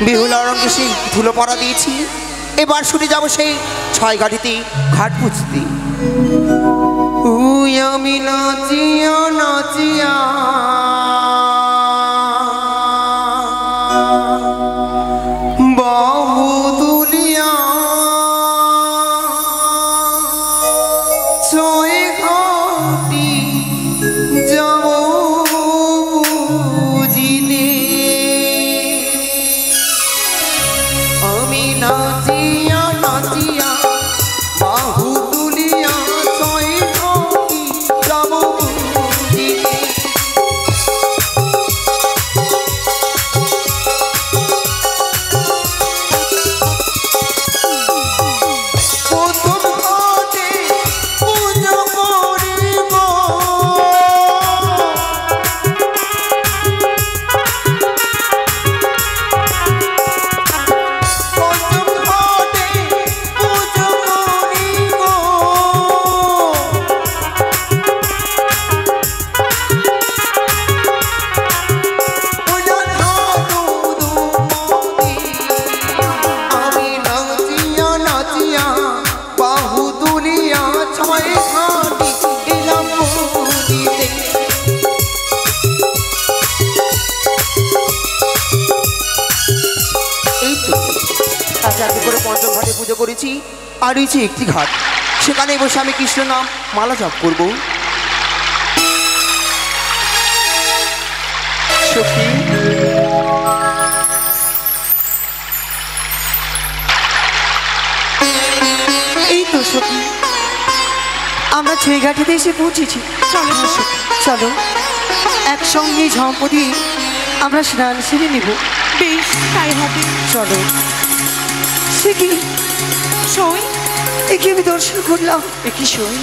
বেহুলা রঙে সেই ধুলো পরা দিয়েছি, এবার শুনে যাবো সেই ছয় গাড়িতে ঘাট পুছতে। আমি নাচিয়া নাচিয়া বাহু তুলিয়া ছয় ঘাটি যাব বুঝিতে। আমি নাচিয়া নাচিয়া বাহু তুলিয়া ছয় ঘাটি যাব বুঝিতে। পঞ্চম ঘাটে পুজো করেছি, আর রয়েছে একটি ঘাট, সেখানে বসে আমি কৃষ্ণ নাম মালা জপ করব। সখী এই তো সখী, আমরা ছয় ঘাটেতে এসে পৌঁছেছি। চলো সখী, চলো একসঙ্গে ঝম্পতি আমরা স্নান সেরে নেব। বেশ, তাই হবে। চলো। সে কি সই, একে আমি দর্শন করলাম। একই সই,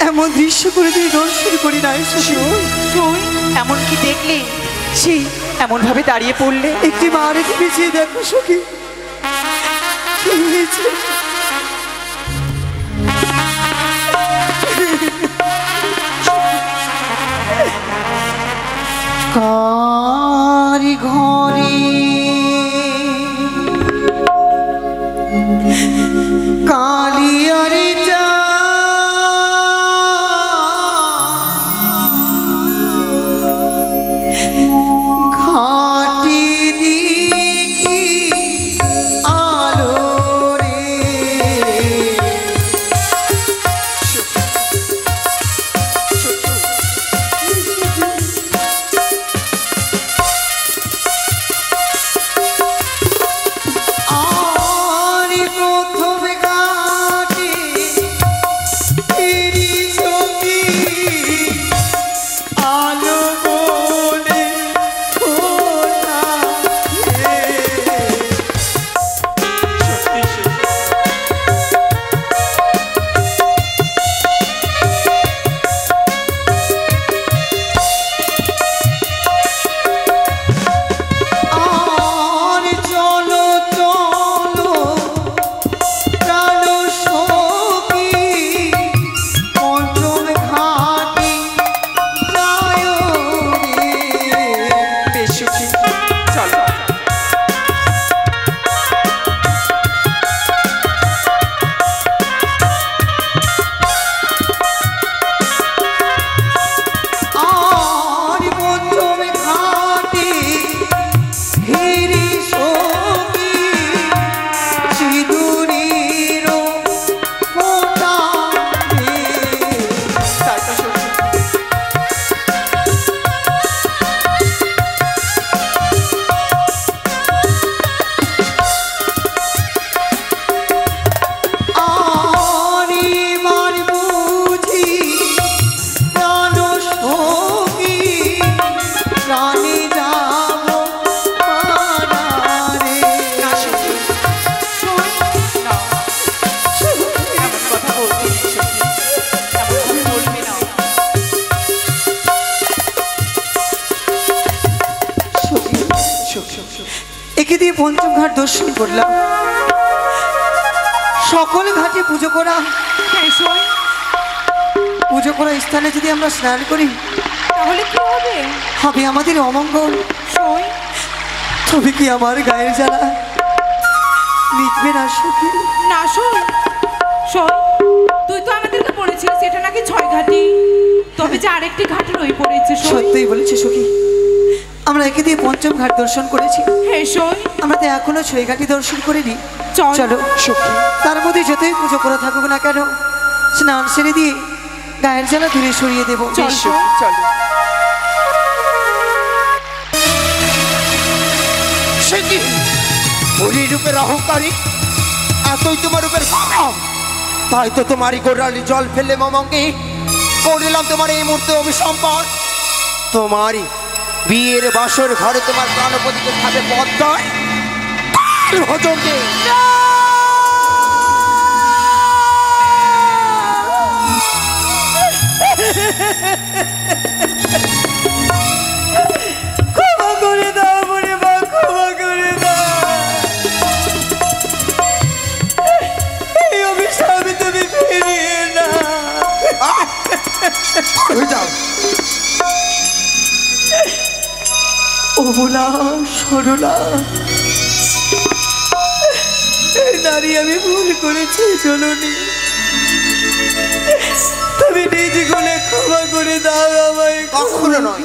এমন দৃশ্য করে তুমি দর্শন করি না। সই এমন কি দেখলে, সেই এমন ভাবে দাঁড়িয়ে পড়লে? একটি মা রেখে পিছিয়ে দেখো সখী, কি হয়েছে? কারি ঘরে কালিয়ারি যা ঘাটি দেখি আলো রে। সখী চলো। আর পঞ্চম ঘাটে হেরি সখী সিঁদুরের ফোঁটা তাই তো সখী। আরে মার বুঝি প্রাণ সখী প্রাণে যাব মারারে। না সখী শোন না, এমন কথা বলবি না সখী, এমন ভাবে বলবি না। একে দিয়ে পঞ্চম ঘাট দর্শন করলাম। সকল ঘাটে পুজো করা হ্যাঁ শোন, পুজো করা স্থানে যদি আমরা স্নান করি তাহলে কি হবে? হবে আমাদের অমঙ্গল। শোন তবে কি আমার গায়ের জ্বালা মিটবে না সখী? না শোন শোন, তুই তো আমাদেরকে বলেছিস এটা নাকি 6 ঘাটি, তবে যে আরেকটি ঘাট রয়ে পড়েছে। শোন সত্যই বলেছে সখী, আমরা একে দিয়ে পঞ্চম ঘাট দর্শন করেছি, হ্যাঁ শোন, আমরা তো এখনো ছয় ঘাটি দর্শন করিনি। চল। চলো সখী, তার মধ্যে যতই পুজো করে থাকুক না কেন স্নান সেরে দিয়ে গায়ের জ্বালা দূরে সরিয়ে দেবো। চল শোন। চলো। সে কি হরি রূপের অহংকারী, এতই তোমার রূপের গরম, তাই তো তোমারই গোড়ালি জল ফেললে মমকে করিলাম তোমার এই মুহূর্তে অভিসম্পদ। তোমারই বিয়ের বাসর ঘরে তোমার প্রাণপতিকে খাবে পদ্মায় ভজনকে। ক্ষমা করে দাও মনে মা, ক্ষমা করে দাও। এই অভিশাপ তুমি ফিরিয়ে না। হয়ে যাও। ও ভোলা সরলা, এই নারী আমি ভুল করেছি জননী, তুমি নিজ গুণে ক্ষমা করে দাও আমায়। কখনো নয়।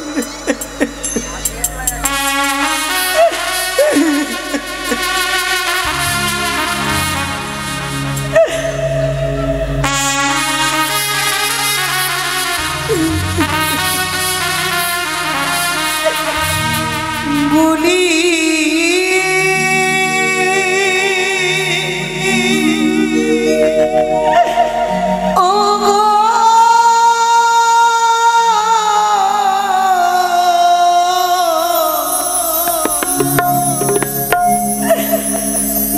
বলি ও গো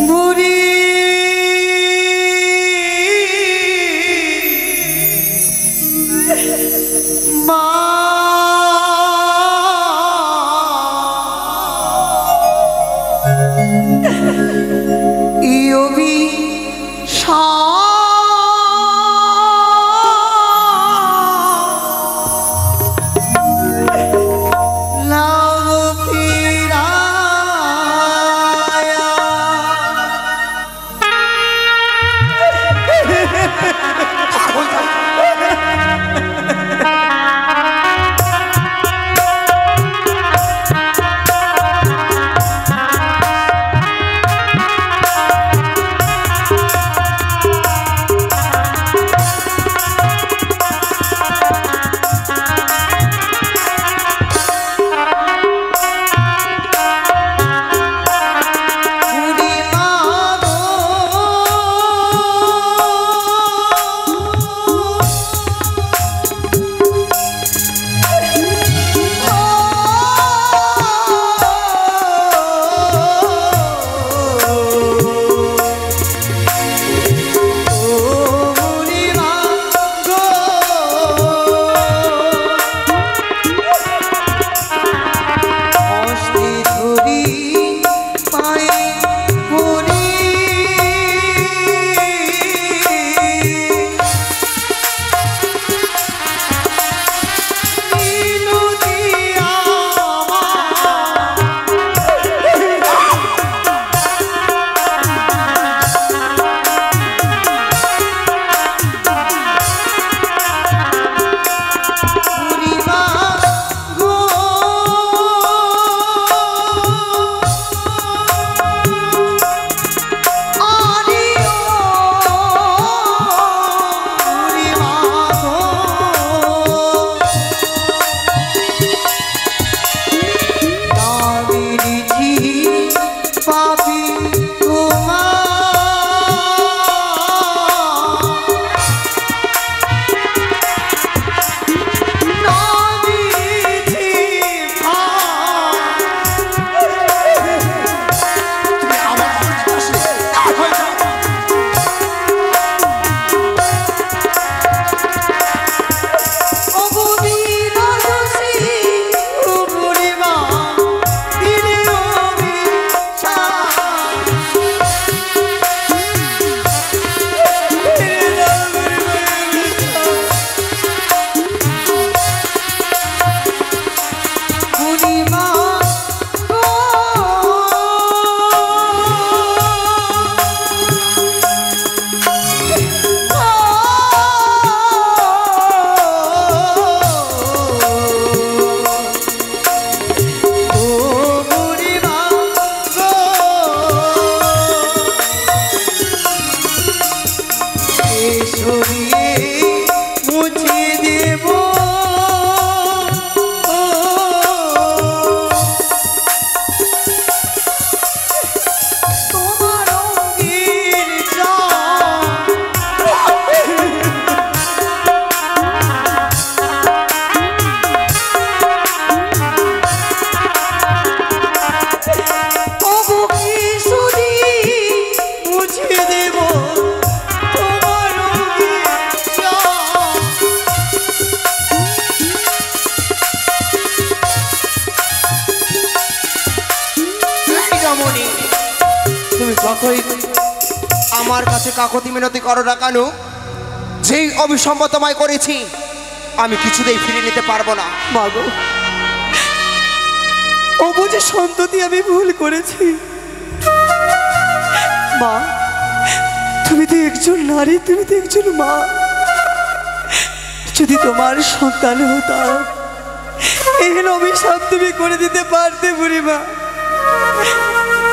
বুড়ি মা ইয়বি লাভ ফিরায়া। যতই আমার কাছে কাকতি মিনতি করো না কেন, যেই অভিসম্পদ তোমায় করেছি আমি কিছুতেই ফিরে নিতে পারবো না। মাগো, ও বুঝে সন্ততি আমি ভুল করেছি। মা, তুমি তো একজন নারী, তুমি তো একজন মা। যদি তোমার সন্তান হতাম, এখানে অভিশাপ তুমি করে দিতে পারতে বুড়িমা।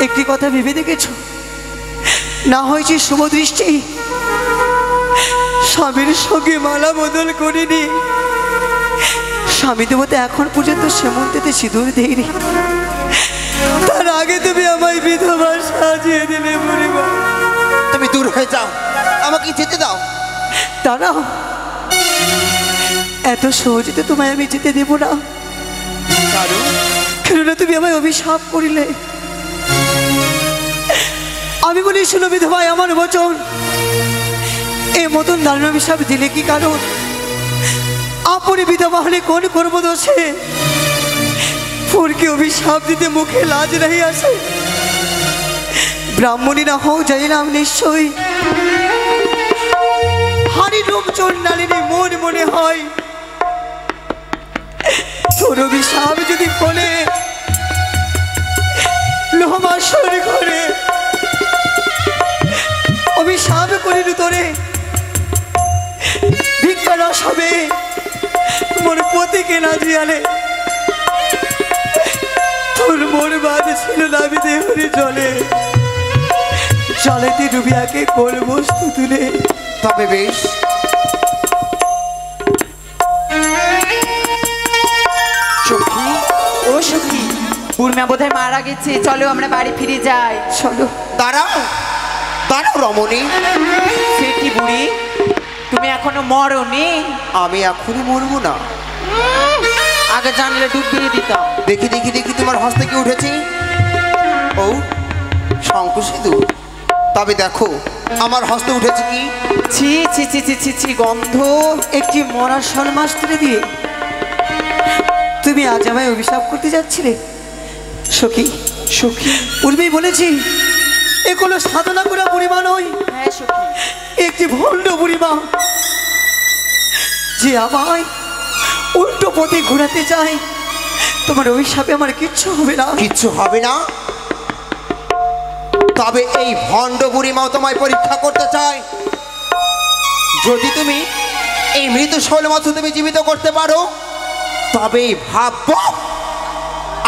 একটি কথা ভেবে দেখেছ, না হয়েছে শুভ দৃষ্টি, স্বামীর সঙ্গে মালা বদল করিনি, স্বামী দেবতা এখন পর্যন্ত সেমন্তেতে সিঁদুর দেয়নি, তার আগে তুমি আমায় বিধবা সাজিয়ে দিলে বুড়িমা। তুমি দূর হয়ে যাও, আমাকে যেতে দাও। দাঁড়াও, এত সহজে তো তোমায় আমি যেতে দেব না। কেননা তুমি আমায় অভিশাপ করিলে। আমি বলি, শুনো বিধবাই, আমার বচন, এ মতন দারুণ অভিশাপ দিলে কি কারণ? আপনি বিধবা হলে কোন করবো দোষে ফোরকে অভিশাপ দিতে মুখে লাজ রাহি আসে? ব্রাহ্মণী না হোক জানিলাম নিশ্চয়ই, হারি রূপ চন্ডালিনী মন মনে হয়। তোর অভিশাপ যদি ফলে লোহমাসর ঘরে অভিশাপ করিল তোরে, ভিক্ষা রস হবে মোর পতিকে না জিয়ালে। তোর মোর বাদ ছিল নাবি দেহরি জলে, জলেতে ডুবিয়াকে কোল বস্তু তুলে। তবে বেশ, সখী, ও সখী, পূর্ণা বোধহয় মারা গেছে, চলো আমরা বাড়ি ফিরে যাই। চলো। দাঁড়াও দাঁড়াও রমণী। সে কি বুড়ি, তুমি এখনো মরনি? আমি এখনই মরবো না। আগে জানলে ডুবিয়ে দিতাম। দেখি দেখি দেখি তোমার হস্তে কি উঠেছে? ও শঙ্খ সিঁদুর। তবে দেখো আমার হস্তে উঠেছে কি? ছি ছি ছি ছি ছি ছি, গন্ধ। একটি মরা শর্মাস্ত্রে দিয়ে তুমি আজ আমায় অভিশাপ করতে যাচ্ছিলে? সখী, সখী, পূর্বেই বলেছি, এ কোনো সাধনা করা বুড়িমা নয়, হ্যাঁ সখী, একটি ভণ্ড বুড়িমা, যে আমায় উল্টো পথে ঘোরাতে চায়। তোমার অভিশাপে আমার কিচ্ছু হবে না। কিচ্ছু হবে না? তবে এই ভণ্ড বুড়িমাও তোমায় পরীক্ষা করতে চায়। যদি তুমি এই মৃত শৈলমাত্র তুমি জীবিত করতে পারো, তবেই ভাবব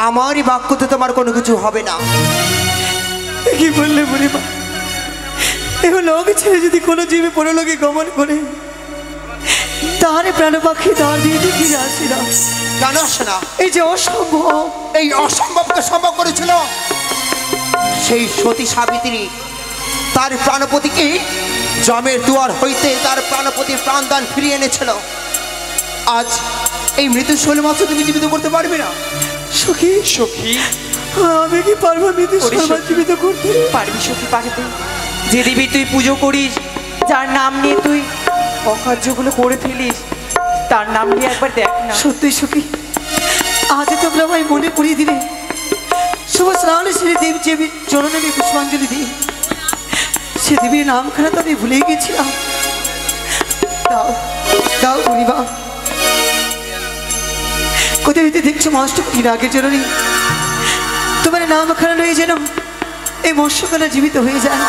আমারই বাক্যতে তোমার কোনো কিছু হবে না। কি বললে বুড়িমা? এখন লোক ছেড়ে যদি কোনো জীবে পরলোকে গমন করে, তাহারে প্রাণ পাখি তার দিয়ে দেখি আসি না। কেন আসে না? এই যে অসম্ভব, এই অসম্ভবকে সম্ভব করেছিল সেই সতী সাবিত্রী। তার প্রাণপতিকে জমের দুয়ার হইতে তার প্রাণপতির প্রাণদান ফিরিয়ে এনেছিল। আজ এই মৃত্যু শৈলমাত্র তুমি জীবিত করতে পারবে না। সখী, সখী, আমি কি পারবো মৃত্যু শৈলমাত্র জীবিত করতে? পারবি সখী, পারবি। যে দেবী তুই পুজো করিস, যার নাম নিয়ে তুই অকার্যগুলো করে ফেলিস, তার নাম নিয়ে একবার দেখ না। সত্যি সখী, আজ তোমরা আমায় মনে করিয়ে দিলে। শুভ স্নান শ্রী দেব দেবীর চরণে আমি পুষ্পাঞ্জলি দিই। সে দেবীর নামখানা তো আমি ভুলেই গেছিলাম। দাও দাও বুড়িমা, কোথায় হইতে দেখছো মাস্টুকি রাগে চরণী, তোমার নামখানা রয়ে যেন এই মৎস্যকলা জীবিত হয়ে যায়।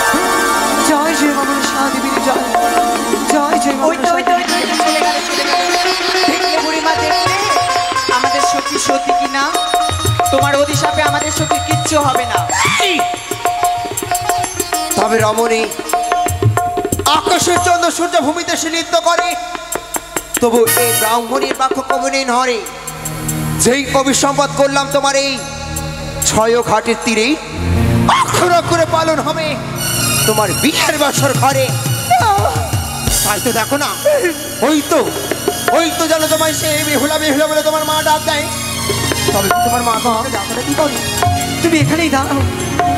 জয় জয় মামন শাহ দেবীর জয়, জয় জয় ওই তো, ওই তো, ওই তো, ওই তো, চলে গেল, চলে গেল। দেখলে বুড়িমা, দেখলে আমাদের সখী সতী কিনা? তোমার অভিশাপে আমাদের সখী কিচ্ছু হবে না। তবে রমণী, আকাশের চন্দ্র সূর্য ভূমিতে সে নৃত্য করে, তবু এই ব্রাহ্মণীর বাক্য কবনে নরে। যেই অভিসম্পাদ করলাম তোমার এই ছয় ঘাটের তীরে, অক্ষর অক্ষরে পালন হবে তোমার বিয়ের বছর ঘরে। তাই তো দেখো না, ওই তো জানো তোমায় সে বেহুলা বেহুলা বলে তোমার মা ডাক দেয়। তবে তোমার মা ডাকলে কি করে? তুমি এখানেই দাঁড়াও,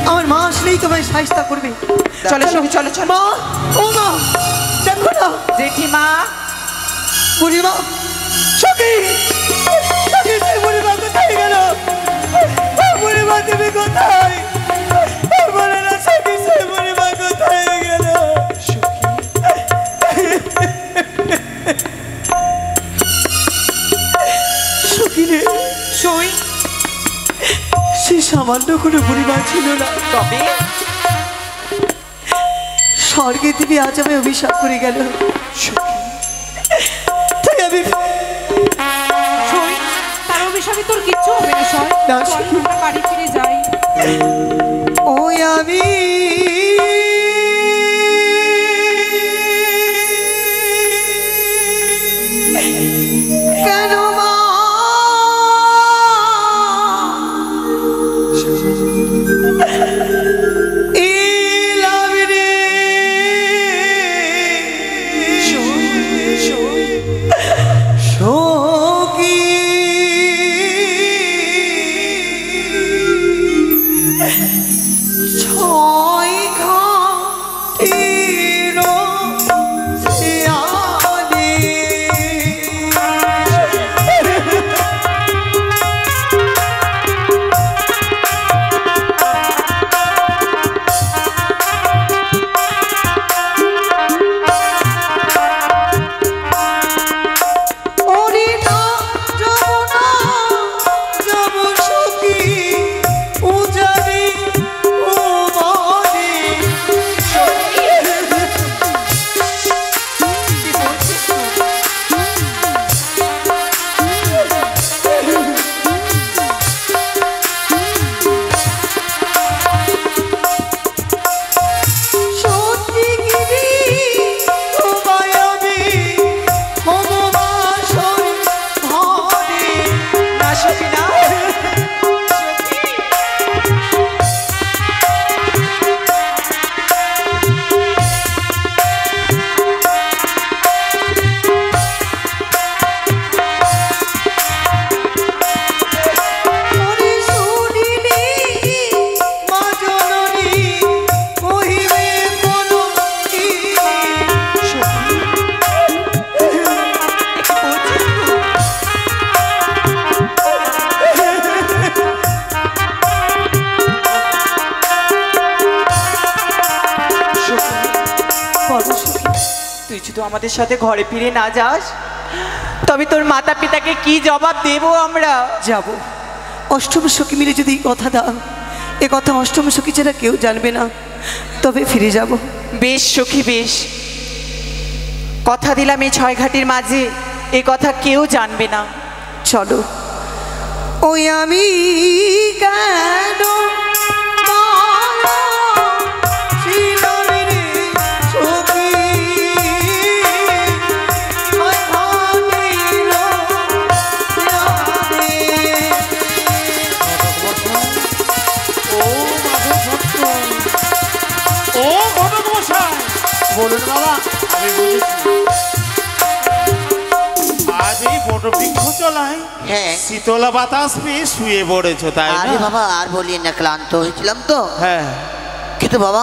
আমার মা আসলেই তোমায় সাহায্য করবে। চলো সখী, চলো চলো। মা, ও মা, দেখো না জেঠিমা, বুড়িমা, সখী, সখী, সেই বুড়িমা কোথায় গেল? বুড়িমা তুমি কোথায়? বলে না সখী, সেই সামান্য কোনো পরিবার ছিল না, তবে স্বর্গে দেবী আজ আমায় অভিশাপ করে গেল। তাই আমি সই, তার অভিশাপে তোর কিচ্ছু হবে না সই। না, চল আমরা বাড়ি ফিরে যাই। ওই আমি কেন মা এলাম রে সখী ছয় ঘাটের শিয়ালে ওরে না যমুনা যম সখী উজানি ও বনে সত্যিগিরি তোমায় আমি ভগবাসর ঘরে না সখী না, ওরে শুনিনি মা জননী কহিবে কোনো কি বলো সখী, তুই যদি আমাদের সাথে ঘরে ফিরে না যাস তবে তোর মাতা পিতাকে কি জবাব দেব আমরা? যাব অষ্টম সখী মিলে যদি এই কথা দাও, এ কথা অষ্টম সখী ছাড়া কেউ জানবে না, তবে ফিরে যাব। বেশ সখী বেশ, কথা দিলাম এই ছয় ঘাটির মাঝে এ কথা কেউ জানবে না। চলো। ওই আমি কেন মায়া ছিলাম রে সখী, ওই ভাবিল প্রাণে। ও ঘটক মশাই, বলুন বাবা। আমি বুঝেছি আজ এই বটবৃক্ষ তলায় হ্যাঁ। শীতলা বাতাস পেয়ে শুয়ে পড়েছো, তাই আরে না? বাবা আর বলিয়ে না, ক্লান্ত হয়েছিলাম তো। হ্যাঁ, কিন্তু বাবা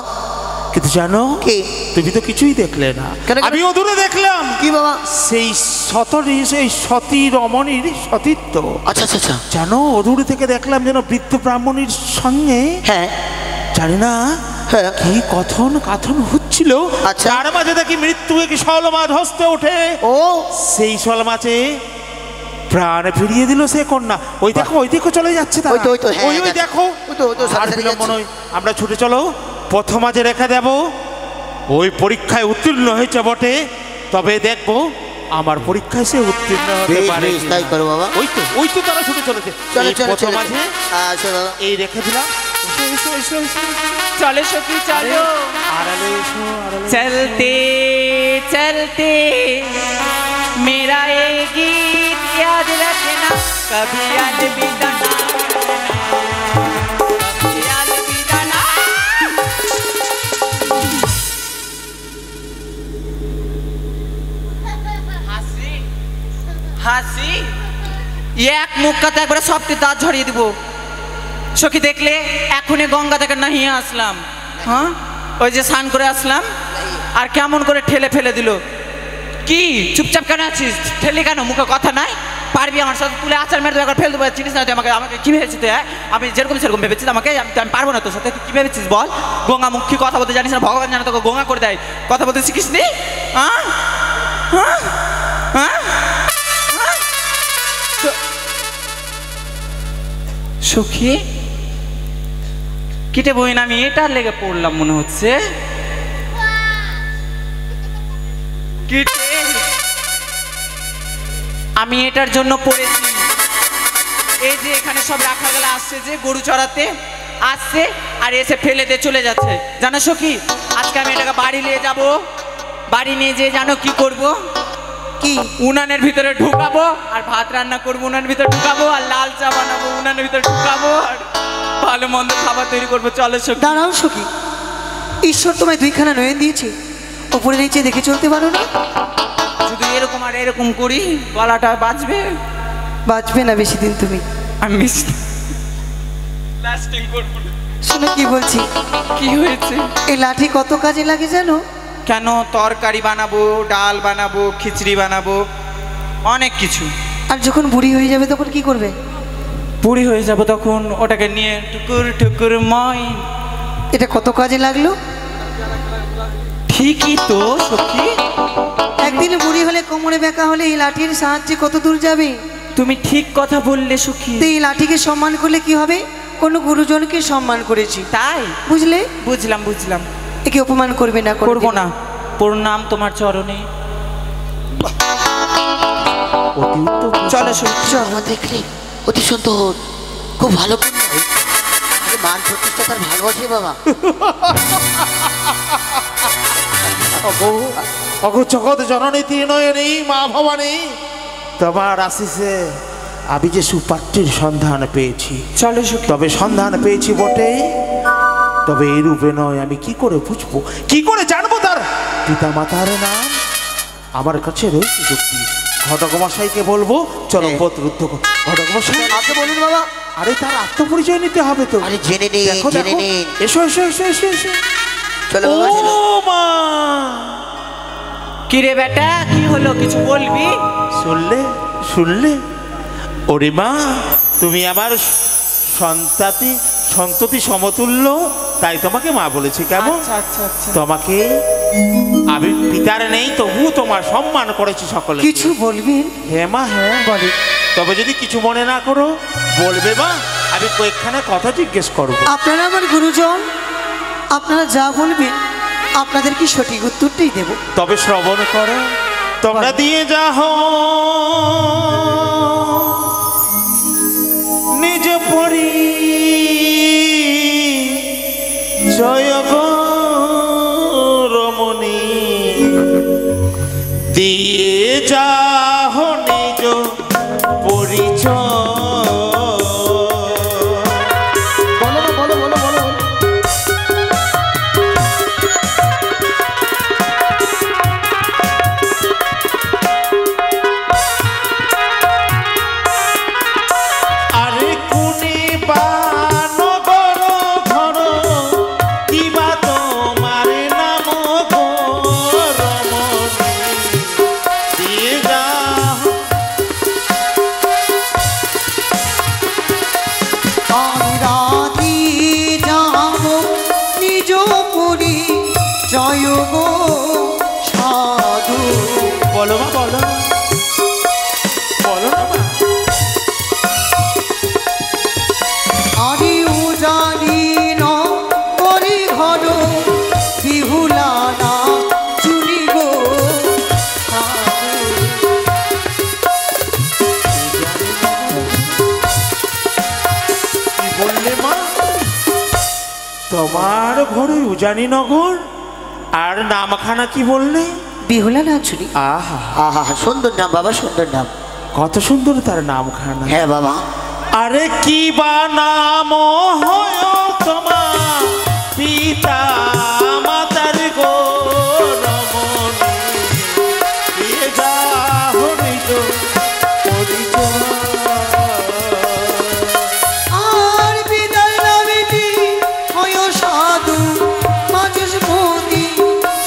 কিন্তু জানো কি? তুমি তো কিছুই দেখলে না, কেন? আমি অদূরে দেখলাম কি বাবা? সেই সেই সতী রমণীর সতীত্ব। আচ্ছা আচ্ছা আচ্ছা। জানো অদূরে থেকে দেখলাম যেন বৃদ্ধ ব্রাহ্মণীর সঙ্গে হ্যাঁ জানি না হ্যাঁ। কি কথন কাথন হচ্ছিল। আচ্ছা। তার মাঝে দেখি মৃত্যু কি সলমাছ হস্তে ওঠে, ও সেই সলমাছে প্রাণ ফিরিয়ে দিল সে কন্যা। ওই দেখো ওই দেখো চলে যাচ্ছে তারা। ওই তো, ওই তো, হ্যাঁ, ওই যাচ্ছে। দেখো ওই তো, আর সাথে সাথে বিলম্ব যাচ্ছে। নয়, আমরা ছুটে চলো, প্রথমাজে রেখে দেব। ওই পরীক্ষায় উত্তীর্ণ হয়েছে বটে, তবে দেখবো আমার পরীক্ষায় সে উত্তীর্ণ হতে বেশ, পারে বেশ, কিনা। তাই করো বাবা। ওই তো তারা ছুটে চলেছে। চলো এই চলো চলো। প্রথমাজে আচ্ছা বাবা। এই রেখে দিলাম। এসো, এসো, এসো, এসো। চলে সখী চলো, আড়ালে এসো, আড়ালে। चलते चलते मेरा ये गीत याद रखना, कभी अलविदा ना, कभी अलविदा ना। হাসি হাসি এক মুখ কথা একবারে সবকে দাঁত ঝরিয়ে দিব। সখী দেখলে এখনই গঙ্গা থেকে নাহিয়ে আসলাম, হ্যাঁ ওই যে স্নান করে আসলাম, আর কেমন করে ঠেলে ফেলে দিল। কি চুপচাপ কেন আছিস? ঠেলে কেন? মুখে কথা নাই? পারবি আমার সাথে তুলে আচার মেরে একবার ফেল দেবো? চিনিস না তুই আমাকে? আমাকে কি ভেবেছিস তুই? আমি যেরকম সেরকম ভেবেছিস আমাকে? আমি পারবো না তোর সাথে। তুই কি ভেবেছিস বল? গঙ্গা মুখী কথা বলতে জানিস না? ভগবান জানে তোকে গঙ্গা করে দেয়, কথা বলতে শিখিস নি? হ্যাঁ হ্যাঁ হ্যাঁ সখী কিটে বইন আমি এটার লেগে পড়লাম মনে হচ্ছে। কিটে আমি এটার জন্য পড়েছি। এই যে এখানে সব রাখা গেলে আসছে, যে গরু চড়াতে আসছে আর এসে ফেলে দিয়ে চলে যাচ্ছে। জানো সখী, আজকে আমি এটাকে বাড়ি নিয়ে যাব। বাড়ি নিয়ে যেয়ে জানো কি করব? কি? উনানের ভিতরে ঢুকাবো আর ভাত রান্না করবো, উনানের ভিতরে ঢুকাবো আর লাল চা বানাবো, উনানের ভিতরে ঢুকাবো আর ভালো মন্দ খাবার তৈরি করবো। চলো সখী। দাঁড়াও সখী, ঈশ্বর তোমায় দুইখানা নয়ন দিয়েছে, ওপরে নিচে দেখে চলতে পারো না? শুধু এরকম আর এরকম করি, গলাটা বাজবে। বাঁচবে না বেশি দিন তুমি। আমি লাস্টিং করবো না। শোনো কি বলছি। কি হয়েছে? এই লাঠি কত কাজে লাগে জানো? কেন? তরকারি বানাবো, ডাল বানাবো, খিচড়ি বানাবো, অনেক কিছু। আর যখন বুড়ি হয়ে যাবে তখন কি করবে? বুড়ি হয়ে যাব তখন ওটাকে নিয়ে টুকুর টুকুর মই। এটা কত কাজে লাগলো? ঠিকই তো সখী, একদিন বুড়ি হলে কোমরে ব্যাকা হলে এই লাঠির সাহায্যে কত দূর যাবে? তুমি ঠিক কথা বললে সখী। তো এই লাঠিকে সম্মান করলে কি হবে? কোনো গুরুজনকে সম্মান করেছি, তাই বুঝলে? বুঝলাম বুঝলাম। একে অপমান করবে না, করবো না। প্রণাম তোমার চরণে। চলো সখী। আমার দেখলে অতি সুন্দর, খুব ভালো কন্যা। আরে মান প্রতিষ্ঠা তার ভালোবাসে বাবা। অগো জগৎ জননী তিনয়নী মা ভবানী, তোমার আশিসে আমি যে সুপাত্রীর সন্ধান পেয়েছি। চলো সখী। তবে সন্ধান পেয়েছি বটে, তবে এই রূপে নয়। আমি কি করে বুঝবো, কি করে জানবো তার পিতা মাতার নাম? আমার কাছে রয়েছে যুক্তি। ঘটক মশাইকে বলবো, চলো পথ রুদ্ধ কর। ঘটক মশাই, আপনি বলুন বাবা। আরে তার আত্মপরিচয় নিতে হবে তো। আরে জেনে নিন, দেখো জেনে দেখো, নিন। এসো এসো এসো এসো এসো। চলো ও বাবা, চলো। মা, কিরে বেটা, কি হলো? কিছু বলবি? শুনলে শুনলে? ওরে মা, তুমি আমার সন্ততি সমতুল্য, তাই তোমাকে মা বলেছি। কেমন? আচ্ছা আচ্ছা আচ্ছা। তোমাকে আমি পিতার নেই তবুও তোমার সম্মান করেছি সকলে। কিছু বলবেন? হ্যাঁ মা, হ্যাঁ বলে। তবে যদি কিছু মনে না করো বলবে মা, আমি কয়েকখানা কথা জিজ্ঞেস করবো। আপনারা আমার গুরুজন, আপনারা যা বলবেন আপনাদের কি সঠিক উত্তরটাই দেব। তবে শ্রবণ করো। তোমরা দিয়ে যাহ নিজ পরি জয় গো রমণী, দিয়ে যাহ নিজ পরিচয়। বলো না, বলো বলো বলো। আরে কোনে বা নগর ঘর, কিবা তোমার নাম গো রমণী, দিয়ে যাও। আমরা দিয়ে যাব নিজ পুরী জয় গো সাধু। বলো মা, বলো বলো না মা। আরে ও জানি ন করি ঘর বিহুলা না চুরি গো সাধু। কি বললে মা? তোমার ঘরে উজানি নগর, আর নামখানা কি বললে? বিহুলা না চুরি। আহা, আহা, সুন্দর নাম বাবা, সুন্দর নাম। কত সুন্দর তার নামখানা। হ্যাঁ বাবা। আরে কি বা নাম হয় তোমার পিতা মাতার গো রমণী, দিয়ে যাও নিজ পরিচয়। আর বিদায় নামিটি হয় সাধু বাচস্পতি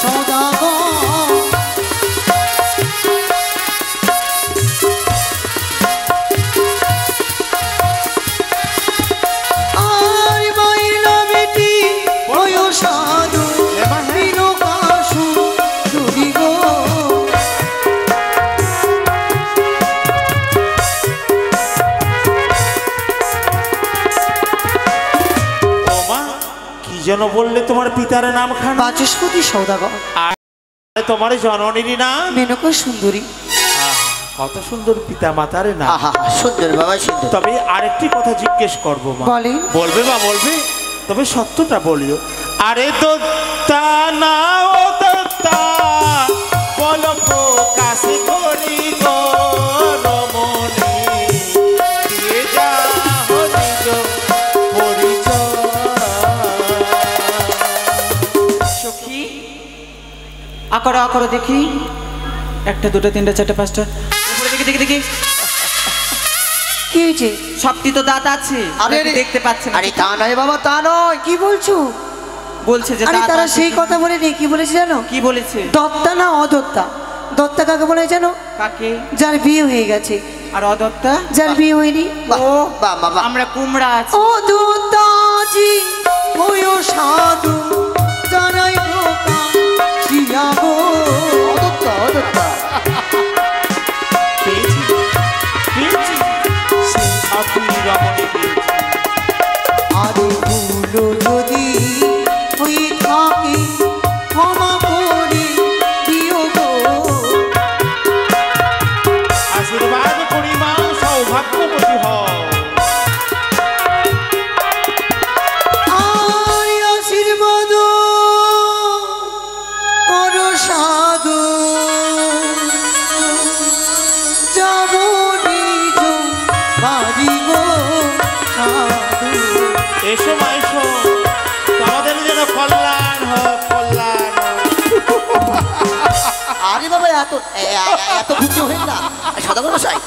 সদাগর। আর যেন বললে তোমার পিতার নাম খান বাচস্পতি সৌদাগর, তোমার জননীর নাম মেনকা সুন্দরী। কত সুন্দর পিতা মাতার নাম। আহা সুন্দর বাবা সুন্দর। তবে আরেকটি কথা জিজ্ঞেস করবো মা। বলেন। বলবে মা বলবে? তবে সত্যটা বলিও। আরে দত্তা না ও দত্তা বলো প্রকাশ করি গো রমণী দিয়ে যা নিজ পরিচয়। সখী আকড়া আকড়া দেখি, একটা দুটো তিনটা চারটা পাঁচটা, উপরে দেখি দেখি দেখি, কি হয়েছে? সবটি তো দাঁত আছে, আরে নাকি দেখতে পাচ্ছেন? আরে তা নয় বাবা তা নয়। কি বলছো? বলছে যে আরে দাঁত তারা আছে। সেই কথা বলে নেই, কি বলেছে জানো? কি বলেছে? দত্তা না অদত্তা। দত্তা কাকে বলে জানো? কাকে? যার বিয়ে হয়ে গেছে। আর অদত্তা? যার বিয়ে হয়নি। বাহ বাহ বাবা। আমরা কুমড়া আছি। ও দত্তাজি ওয়ো সাধু জানাই দোকা শিয়াগো। অদত্তা অদত্তা। পেয়েছি পেয়েছি সেই ছাত্রী রমণী পেয়েছি। আরে ভুলো যদি হয়ে থাকে ক্ষমা করে দিও গো। আশীর্বাদ করি মা সৌভাগ্যবতী হও। আর আশীর্বাদ করো সাধু যাব নিজ বাড়ি গো সাধু। এসো মা এসো, তোমাদের যেন কল্যাণ হোক কল্যাণ হোক। আরে বাবা এত এত খুশি হইল না সদাগর মশাই।